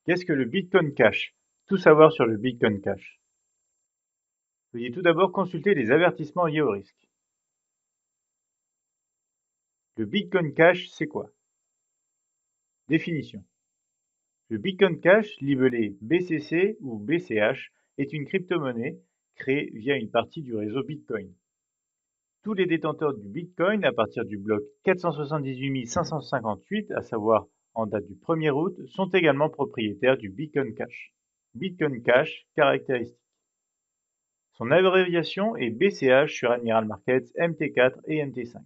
Qu'est-ce que le Bitcoin Cash? Tout savoir sur le Bitcoin Cash. Veuillez tout d'abord consulter les avertissements liés au risque. Le Bitcoin Cash, c'est quoi? Définition. Le Bitcoin Cash, libellé BCC ou BCH, est une crypto-monnaie créée via une partie du réseau Bitcoin. Tous les détenteurs du Bitcoin à partir du bloc 478 558, à savoir en date du 1er août, sont également propriétaires du Bitcoin Cash. Bitcoin Cash, caractéristiques. Son abréviation est BCH sur Admiral Markets, MT4 et MT5.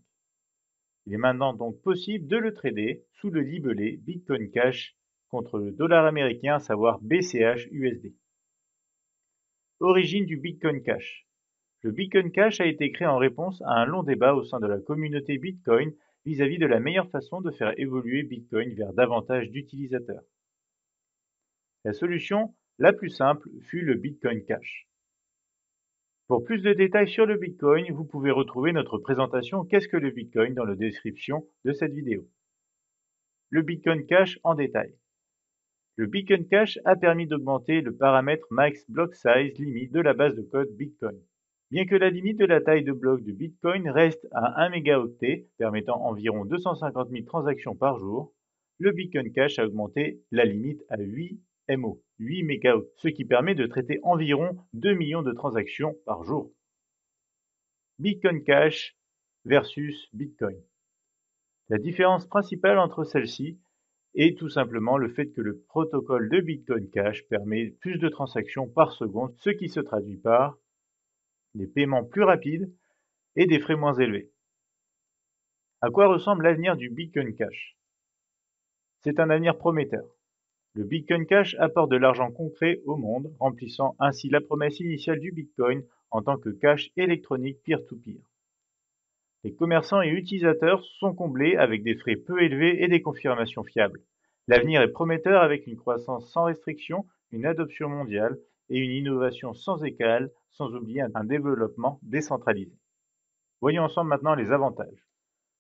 Il est maintenant donc possible de le trader sous le libellé Bitcoin Cash contre le dollar américain, à savoir BCH USD. Origine du Bitcoin Cash. Le Bitcoin Cash a été créé en réponse à un long débat au sein de la communauté Bitcoin vis-à-vis de la meilleure façon de faire évoluer Bitcoin vers davantage d'utilisateurs. La solution la plus simple fut le Bitcoin Cash. Pour plus de détails sur le Bitcoin, vous pouvez retrouver notre présentation Qu'est-ce que le Bitcoin dans la description de cette vidéo. Le Bitcoin Cash en détail. Le Bitcoin Cash a permis d'augmenter le paramètre Max Block Size limite de la base de code Bitcoin. Bien que la limite de la taille de bloc de Bitcoin reste à 1 mégaoctet, permettant environ 250 000 transactions par jour, le Bitcoin Cash a augmenté la limite à 8 MO, 8 mégaoctets, ce qui permet de traiter environ 2 millions de transactions par jour. Bitcoin Cash versus Bitcoin. La différence principale entre celles-ci est tout simplement le fait que le protocole de Bitcoin Cash permet plus de transactions par seconde, ce qui se traduit par des paiements plus rapides et des frais moins élevés. À quoi ressemble l'avenir du Bitcoin Cash? C'est un avenir prometteur. Le Bitcoin Cash apporte de l'argent concret au monde, remplissant ainsi la promesse initiale du Bitcoin en tant que cash électronique peer-to-peer. Les commerçants et utilisateurs sont comblés avec des frais peu élevés et des confirmations fiables. L'avenir est prometteur avec une croissance sans restriction, une adoption mondiale et une innovation sans égal, sans oublier un développement décentralisé. Voyons ensemble maintenant les avantages.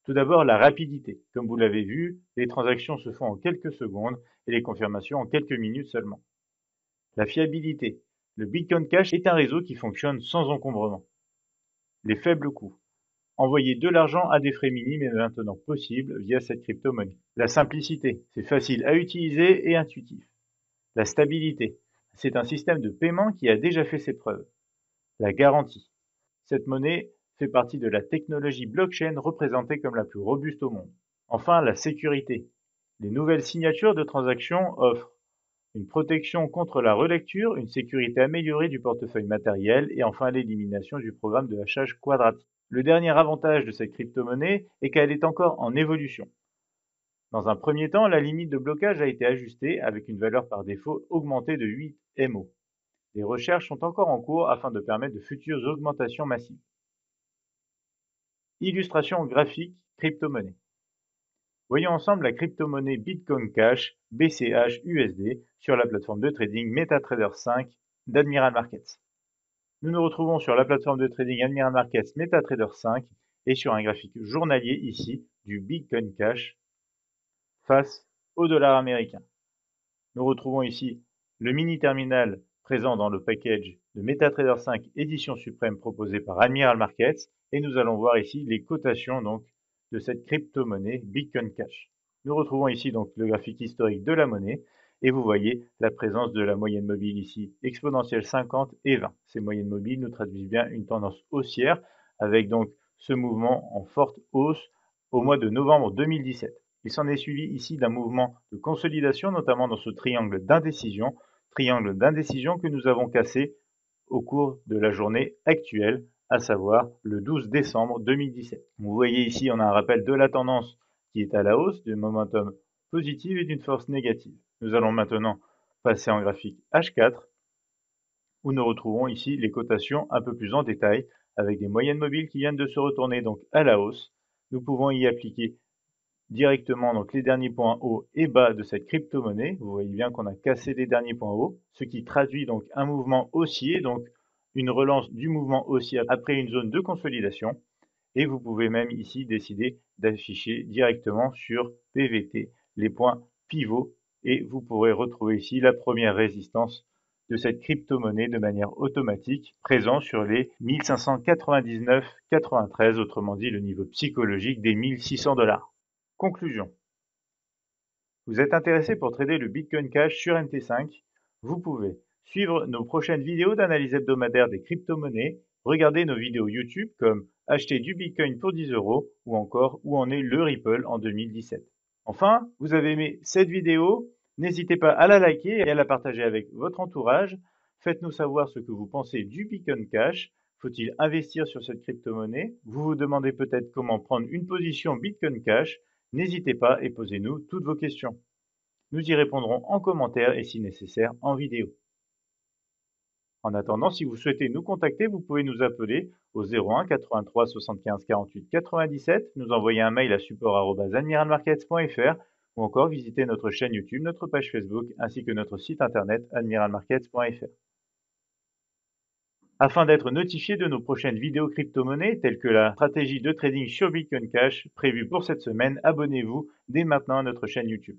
Tout d'abord, la rapidité. Comme vous l'avez vu, les transactions se font en quelques secondes et les confirmations en quelques minutes seulement. La fiabilité. Le Bitcoin Cash est un réseau qui fonctionne sans encombrement. Les faibles coûts. Envoyer de l'argent à des frais minimes est maintenant possible via cette crypto-monnaie. La simplicité. C'est facile à utiliser et intuitif. La stabilité. C'est un système de paiement qui a déjà fait ses preuves. La garantie. Cette monnaie fait partie de la technologie blockchain représentée comme la plus robuste au monde. Enfin, la sécurité. Les nouvelles signatures de transactions offrent une protection contre la relecture, une sécurité améliorée du portefeuille matériel et enfin l'élimination du programme de hachage quadratique. Le dernier avantage de cette crypto-monnaie est qu'elle est encore en évolution. Dans un premier temps, la limite de blocage a été ajustée avec une valeur par défaut augmentée de 8 MO. Des recherches sont encore en cours afin de permettre de futures augmentations massives. Illustration graphique crypto-monnaie. Voyons ensemble la crypto-monnaie Bitcoin Cash BCH USD sur la plateforme de trading MetaTrader 5 d'Admiral Markets. Nous nous retrouvons sur la plateforme de trading Admiral Markets MetaTrader 5 et sur un graphique journalier ici du Bitcoin Cash face au dollar américain. Nous retrouvons ici le mini terminal présent dans le package de MetaTrader 5 édition suprême proposé par Admiral Markets et nous allons voir ici les cotations donc de cette crypto-monnaie Bitcoin Cash. Nous retrouvons ici donc le graphique historique de la monnaie et vous voyez la présence de la moyenne mobile ici exponentielle 50 et 20. Ces moyennes mobiles nous traduisent bien une tendance haussière avec donc ce mouvement en forte hausse au mois de novembre 2017. Il s'en est suivi ici d'un mouvement de consolidation, notamment dans ce triangle d'indécision que nous avons cassé au cours de la journée actuelle, à savoir le 12 décembre 2017. Vous voyez ici, on a un rappel de la tendance qui est à la hausse, du momentum positif et d'une force négative. Nous allons maintenant passer en graphique H4, où nous retrouvons ici les cotations un peu plus en détail, avec des moyennes mobiles qui viennent de se retourner donc à la hausse. Nous pouvons y appliquer directement donc les derniers points hauts et bas de cette crypto-monnaie. Vous voyez bien qu'on a cassé les derniers points hauts, ce qui traduit donc un mouvement haussier, donc une relance du mouvement haussier après une zone de consolidation. Et vous pouvez même ici décider d'afficher directement sur PVT les points pivots et vous pourrez retrouver ici la première résistance de cette crypto-monnaie de manière automatique, présent sur les 1599,93, autrement dit le niveau psychologique des 1600 $. Conclusion. Vous êtes intéressé pour trader le Bitcoin Cash sur MT5? Vous pouvez suivre nos prochaines vidéos d'analyse hebdomadaire des crypto-monnaies, regarder nos vidéos YouTube comme acheter du Bitcoin pour 10 € ou encore où en est le Ripple en 2017. Enfin, vous avez aimé cette vidéo? N'hésitez pas à la liker et à la partager avec votre entourage. Faites-nous savoir ce que vous pensez du Bitcoin Cash. Faut-il investir sur cette crypto-monnaie? Vous vous demandez peut-être comment prendre une position Bitcoin Cash? N'hésitez pas et posez-nous toutes vos questions. Nous y répondrons en commentaire et si nécessaire en vidéo. En attendant, si vous souhaitez nous contacter, vous pouvez nous appeler au 01 83 75 48 97, nous envoyer un mail à support@admiralmarkets.fr ou encore visiter notre chaîne YouTube, notre page Facebook ainsi que notre site internet admiralmarkets.fr. Afin d'être notifié de nos prochaines vidéos crypto-monnaies telles que la stratégie de trading sur Bitcoin Cash prévue pour cette semaine, abonnez-vous dès maintenant à notre chaîne YouTube.